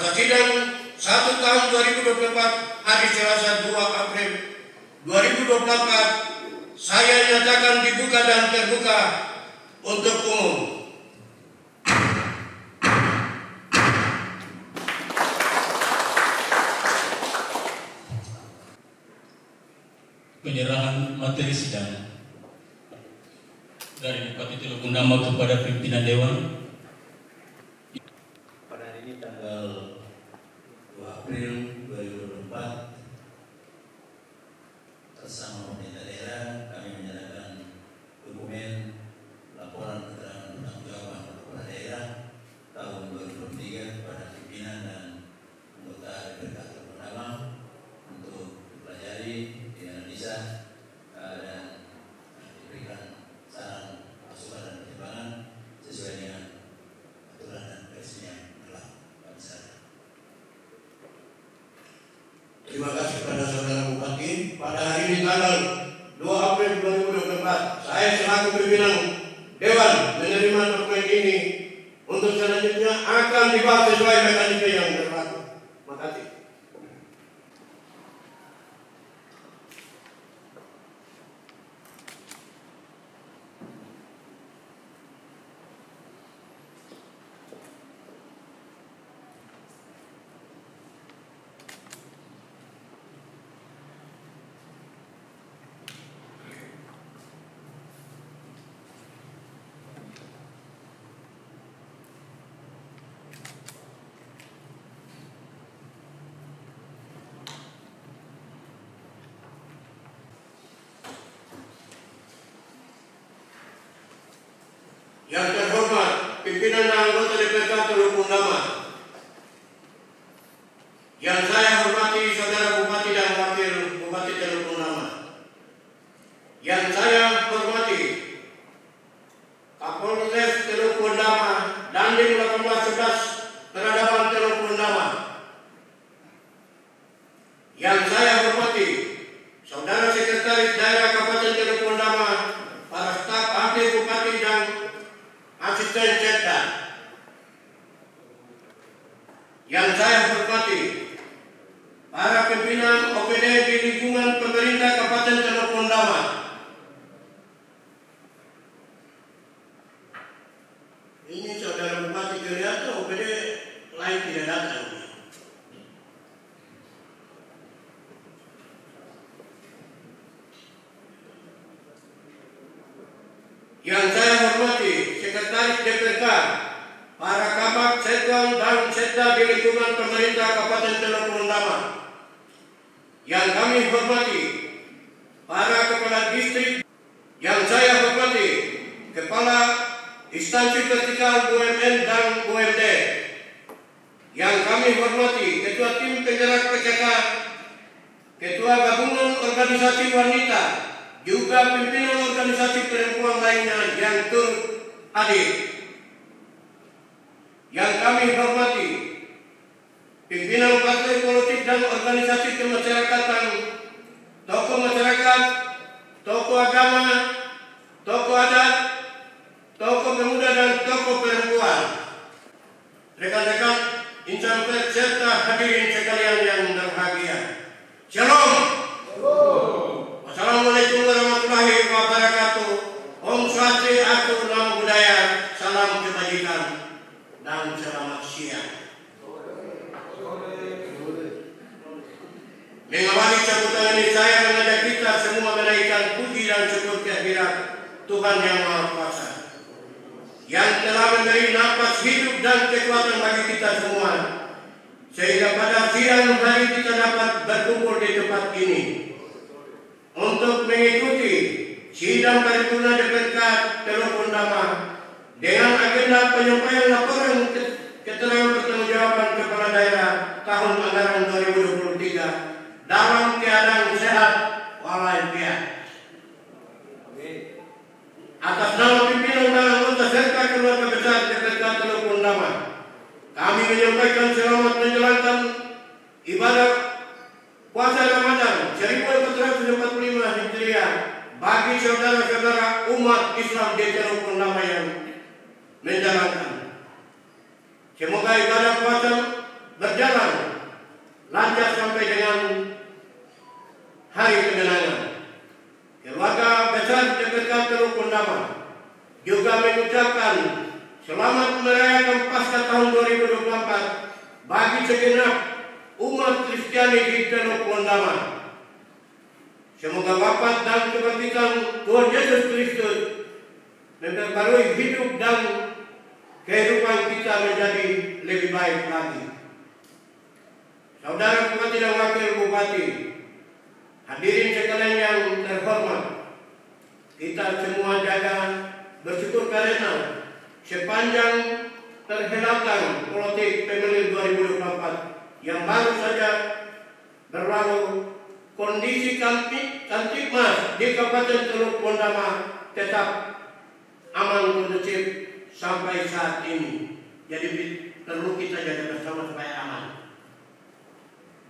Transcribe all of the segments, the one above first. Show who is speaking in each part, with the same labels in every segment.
Speaker 1: Masa sidang 1 tahun 2024 hari Selasa 2 April 2024 saya nyatakan dibuka dan terbuka untuk umum.
Speaker 2: Penyerahan materi sidang dari Bupati Teluk Gundama kepada pimpinan Dewan
Speaker 3: pada hari ini tanggal 2 April 2024 bersama pemerintah daerah kami menyerahkan dokumen laporan keterangan pertanggungjawaban kepala daerah tahun 2023 kepada pimpinan dan anggota DPRK Teluk Gundama untuk dipelajari, dianalisa dan diberikan saran, masukan dan pertimbangan sesuai dengan aturan dan prinsip yang telah kami sarankan.
Speaker 1: Terima kasih kepada Saudara Bupati. Pada hari ini tanggal 2 April 2024 saya selaku pimpinan Dewan menerima dokumen ini untuk selanjutnya akan dibahas sesuai mekanisme yang berlaku. Terima kasih. Yang terhormat pimpinan dan anggota DPRK Teluk Gundama, yang saya hormati Saudara Bupati dan Wakil Bupati Teluk Gundama, yang saya hormati Kapolres Teluk Gundama Dandim 1811 Peradaban Teluk Gundama, yang saya hormati Saudara Sekretaris Daerah Kabupaten Teluk Gundama, para staf ahli Bupati dan asisten Sekda, yang saya hormati para pimpinan OPD di lingkungan pemerintah Kabupaten Teluk Gundama, ini Saudara Bupati kelihatan OPD lain tidak datang. Yang saya hormati Sekretaris DPRK, para kabak, setwal dan setda di lingkungan pemerintah Kabupaten Teluk Gundama, yang kami hormati para kepala distrik, yang saya hormati kepala instansi vertikal BUMN dan BUMD, yang kami hormati ketua tim penggerak PKK, ketua gabungan organisasi wanita, juga pimpinan organisasi perempuan lainnya yang turut hadir. Yang kami hormati pimpinan partai politik dan organisasi kemasyarakatan, tokoh masyarakat, tokoh agama, tokoh adat, tokoh pemuda dan tokoh perempuan, rekan-rekan insan pers serta hadirin sekalian yang berbahagia. Shalom. Assalamualaikum warahmatullahi wabarakatuh. Om Swastiastu, Namo Buddhaya, salam kebajikan dan selamat siang. Mengawali sambutan ini saya mengajak kita semua menaikkan puji dan syukur kehadirat Tuhan Yang Maha Kuasa, yang telah memberi nafas hidup dan kekuatan bagi kita semua, sehingga pada siang hari kita dapat berkumpul di tempat ini untuk mengikuti sidang paripurna DPRK Teluk Gundama dengan agenda penyampaian laporan keterangan pertanggungjawaban kepala daerah tahun anggaran 2023 dalam keadaan sehat walafiat. Atas nama pimpinan dan anggota serta keluarga besar DPRK Teluk Gundama, kami menyampaikan selamat menjalankan ibadah puasa Ramadan 1445 Hijriah bagi saudara-saudara umat Islam di Teluk Gundama yang menjalankan. Semoga ibadah puasa berjalan lancar sampai dengan hari kemenangan. Keluarga besar DPRK Teluk Pondama juga mengucapkan selamat merayakan Paskah tahun 2024 bagi segenap umat Kristiani di Teluk Pondama. Semoga wafat dan kebangkitan Tuhan Yesus Kristus memperbarui hidup dan kehidupan kita menjadi lebih baik lagi. Saudara Bupati dan Wakil Bupati, hadirin sekalian yang terhormat, kita semua jaga bersyukur karena sepanjang perhelatan politik pemilu 2024 yang baru saja berlalu, kondisi Kamtipmas di Kabupaten Teluk Pondama tetap aman kondusif sampai saat ini. Jadi perlu kita jaga bersama supaya aman.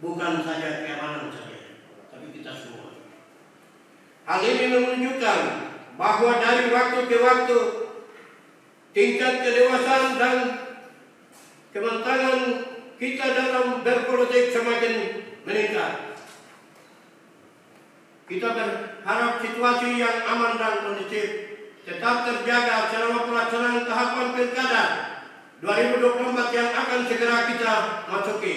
Speaker 1: Bukan saja keamanan saja, tapi kita semua. Hal ini menunjukkan bahwa dari waktu ke waktu tingkat kedewasaan dan kematangan kita dalam berpolitik semakin meningkat. Kita berharap situasi yang aman dan kondusif tetap terjaga selama pelaksanaan tahapan pilkada 2024 yang akan segera kita masuki.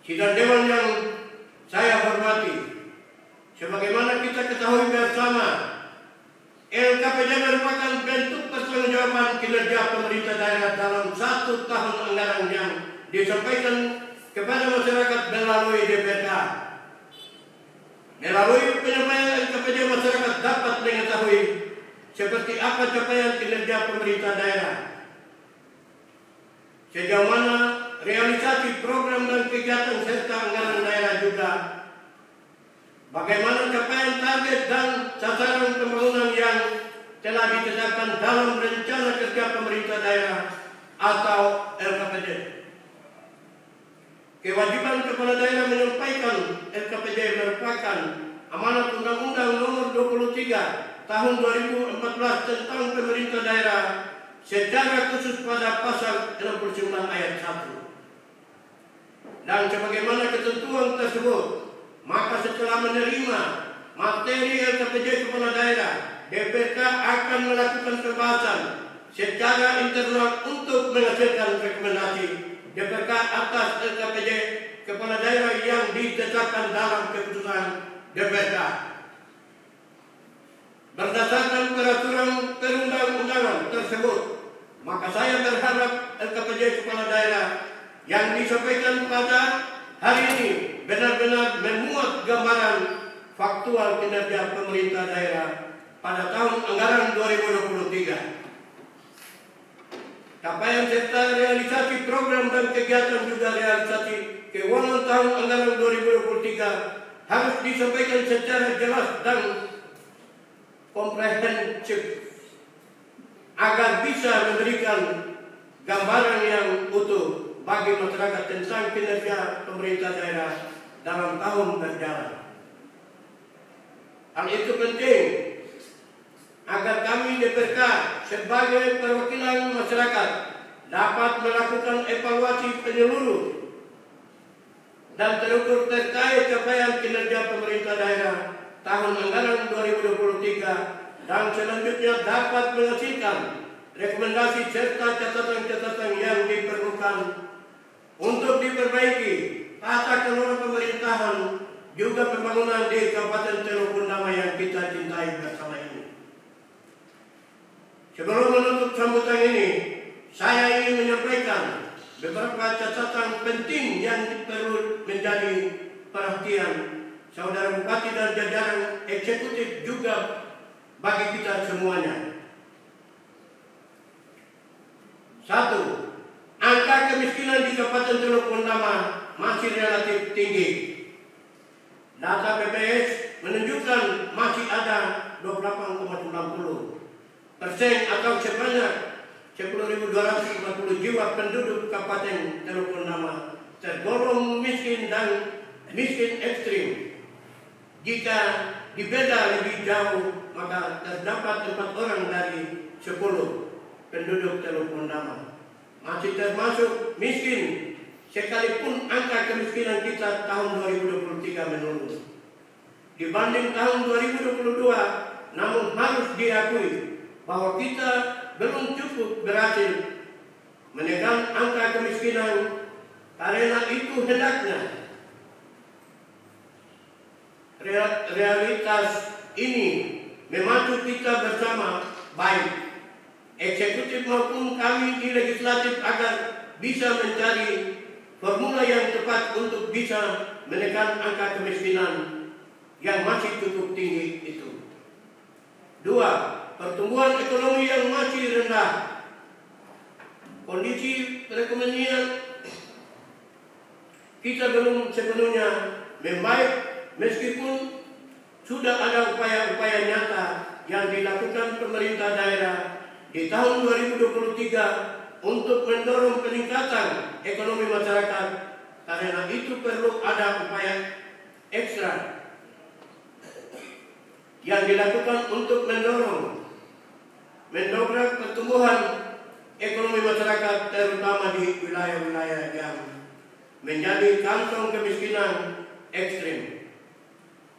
Speaker 1: Sidang Dewan yang saya hormati, sebagaimana kita ketahui bersama, LKPJ merupakan bentuk pertanggungjawaban kinerja pemerintah daerah dalam 1 tahun anggaran yang disampaikan kepada masyarakat melalui DPRK. Melalui penyampaian LKPJ, masyarakat dapat mengetahui seperti apa capaian kinerja pemerintah daerah, sejauh mana realisasi program dan kegiatan serta anggaran daerah, juga bagaimana capaian target dan sasaran pembangunan yang telah ditetapkan dalam rencana kerja pemerintah daerah atau LKPD. Kewajiban kepala daerah menyampaikan LKPD merupakan amanat Undang-Undang Nomor 23 Tahun 2014 tentang pemerintah daerah, secara khusus pada pasal 69 ayat 1. Dan sebagaimana ketentuan tersebut, maka setelah menerima materi LKPJ kepala daerah, DPRK akan melakukan pembahasan secara internal untuk menghasilkan rekomendasi DPRK atas LKPJ kepala daerah yang ditetapkan dalam keputusan DPRK. Berdasarkan peraturan perundang-undangan tersebut, maka saya berharap LKPJ kepala daerah yang disampaikan pada hari ini benar-benar memuat gambaran faktual kinerja pemerintah daerah pada tahun anggaran 2023. Capaian serta realisasi program dan kegiatan juga realisasi keuangan tahun anggaran 2023 harus disampaikan secara jelas dan komprehensif agar bisa memberikan gambaran yang utuh bagi masyarakat tentang kinerja pemerintah daerah dalam tahun berjalan. Hal itu penting agar kami DPRK sebagai perwakilan masyarakat dapat melakukan evaluasi penyeluruh dan terukur terkait capaian kinerja pemerintah daerah tahun anggaran 2023 dan selanjutnya dapat menghasilkan rekomendasi serta catatan-catatan yang diperlukan untuk diperbaiki tata kelola pemerintahan juga pembangunan di Kabupaten Teluk Pondama yang kita cintai bersama ini. Sebelum menutup sambutan ini, saya ingin menyampaikan beberapa catatan penting yang perlu menjadi perhatian saudara bupati dan jajaran eksekutif juga bagi kita semuanya. 1. Angka kemiskinan di Kabupaten Teluk Pondama masih relatif tinggi. Data BPS menunjukkan masih ada 28,90% atau sebanyak 10.240 jiwa penduduk Kabupaten Teluk Pondama tergolong miskin dan miskin ekstrim. Jika dibeda lebih jauh, maka terdapat 4 orang dari 10 penduduk Teluk Pondama masih termasuk miskin, sekalipun angka kemiskinan kita tahun 2023 menurun dibanding tahun 2022, namun harus diakui bahwa kita belum cukup berhasil menekan angka kemiskinan. Karena itu hendaknya realitas ini memacu kita bersama, baik eksekutif maupun kami di legislatif, agar bisa mencari formula yang tepat untuk bisa menekan angka kemiskinan yang masih cukup tinggi itu. 2. Pertumbuhan ekonomi yang masih rendah. Kondisi perekonomian kita belum sepenuhnya membaik, meskipun sudah ada upaya-upaya nyata yang dilakukan pemerintah daerah di tahun 2023 untuk mendorong peningkatan ekonomi masyarakat. Karena itu perlu ada upaya ekstra yang dilakukan untuk mendongkrak pertumbuhan ekonomi masyarakat, terutama di wilayah-wilayah yang menjadi kantong kemiskinan ekstrim.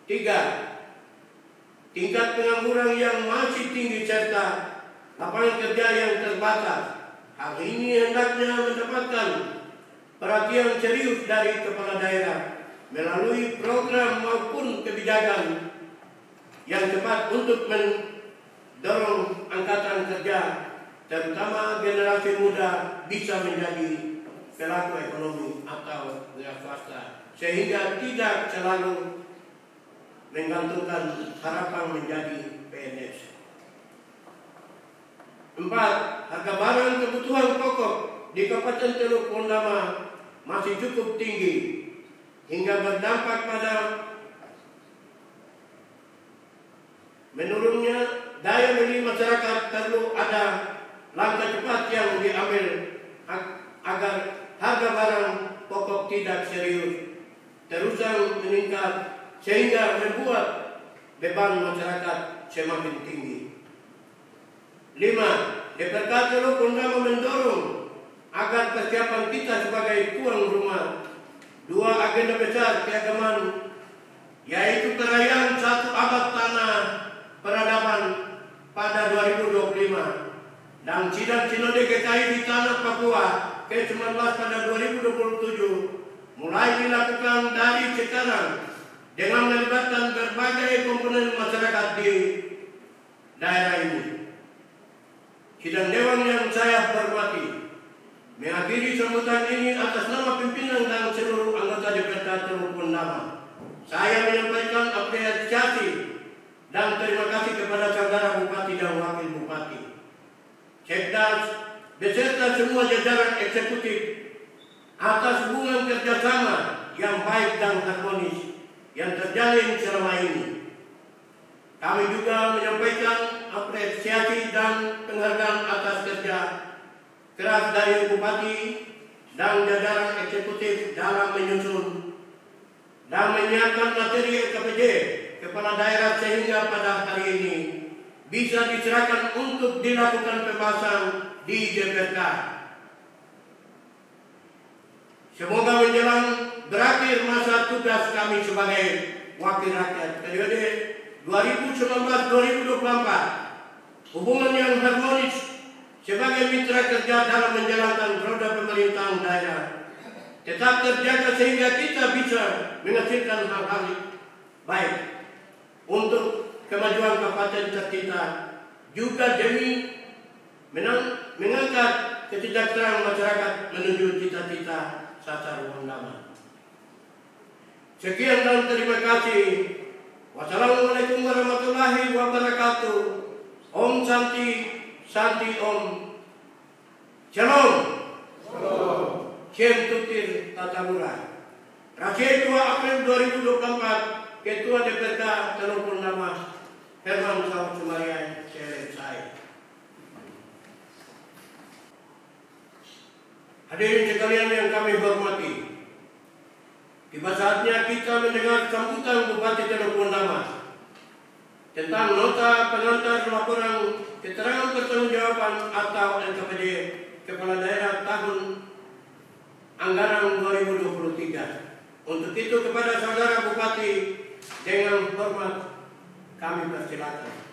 Speaker 1: 3. Tingkat pengangguran yang masih tinggi serta lapangan kerja yang terbatas. Hal ini hendaknya mendapatkan perhatian serius dari kepala daerah melalui program maupun kebijakan yang tepat untuk mendorong angkatan kerja, terutama generasi muda, bisa menjadi pelaku ekonomi atau wira swasta, sehingga tidak selalu menggantungkan harapan menjadi PNS. 4. Harga barang kebutuhan pokok di Kabupaten Teluk Pondama masih cukup tinggi hingga berdampak pada menurunnya daya beli masyarakat. Perlu ada langkah cepat yang diambil agar harga barang pokok tidak serius terus meningkat, sehingga membuat beban masyarakat semakin tinggi. 5. DPRK Teluk Pondama mendorong agar persiapan kita sebagai tuan rumah 2 agenda besar keagamaan, yaitu perayaan 1 abad tanah peradaban pada 2025 dan sidang Sinode GKI di Tanah Papua ke-19 pada 2027 mulai dilakukan dari sekarang dengan melibatkan berbagai komponen masyarakat di daerah ini. Sidang Dewan yang saya hormati, mengakhiri sambutan ini atas nama pimpinan dan seluruh anggota DPRK Teluk Pondama, saya menyampaikan apresiasi dan terima kasih kepada saudara Bupati dan Wakil Bupati, Sekdas, beserta semua jajaran eksekutif atas hubungan kerjasama yang baik dan harmonis yang terjalin selama ini. Kami juga menyampaikan apresiasi dan penghargaan atas kerja keras dari Bupati dan jajaran eksekutif dalam menyusun dan menyiapkan materi LKPD kepala daerah, sehingga pada hari ini bisa diserahkan untuk dilakukan pembahasan di DPRK. Semoga menjelang berakhir masa tugas kami sebagai wakil rakyat periode 2019-2024, hubungan yang harmonis sebagai mitra kerja dalam menjalankan roda pemerintahan daerah tetap terjaga, sehingga kita bisa menghasilkan hal-hal baik untuk kemajuan kabupaten tercinta, juga demi mengangkat kesejahteraan masyarakat menuju cita-cita Sasar Pondama. Sekian dan terima kasih. Wassalamualaikum warahmatullahi wabarakatuh. Om Santi, Santi Om. Shalom. Shem Tutir Tatamura. Rasyid 2 April 2024, Ketua DPRK Teluk Pondama, Herman Saud Sumarian, selesai. Hadirin sekalian yang kami hormati, tiba saatnya kita mendengar sambutan Bupati Teluk Pondama tentang nota pengantar laporan keterangan pertanggungjawaban atau LKPD Kepala Daerah tahun anggaran 2023. Untuk itu kepada saudara Bupati dengan hormat kami persilakan.